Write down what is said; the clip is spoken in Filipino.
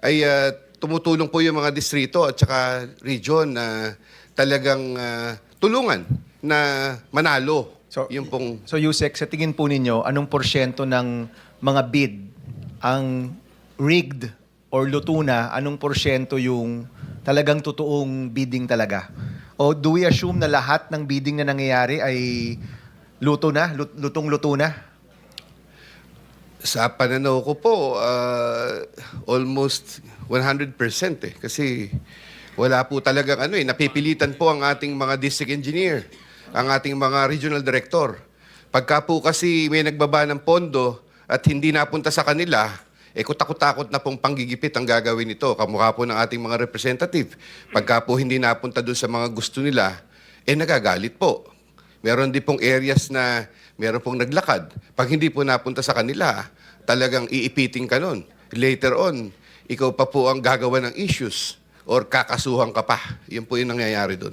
ay tumutulong po yung mga distrito at saka region na talagang tulungan na manalo. Yung pong So Yusek, sa tingin po ninyo, anong porsyento ng mga bid ang rigged or luto na? Anong porsyento yung talagang totoong bidding talaga? O do we assume na lahat ng bidding na nangyayari ay luto na? Lutong-luto na? sa pananaw ko po, almost 100% eh. Kasi wala po talagang napipilitan po ang ating mga district engineer, ang ating mga regional director. Pagka po kasi may nagbaba ng pondo at hindi napunta sa kanila, kutakot-takot na pong panggigipit ang gagawin nito. Kamukha po ng ating mga representative. Pagka po hindi napunta doon sa mga gusto nila, nagagalit po. Meron din pong areas na meron pong naglakad. Pag hindi po napunta sa kanila, talagang iipiting ka nun. Later on, ikaw pa po ang gagawa ng issues or kakasuhan ka pa. Yun po yung nangyayari doon.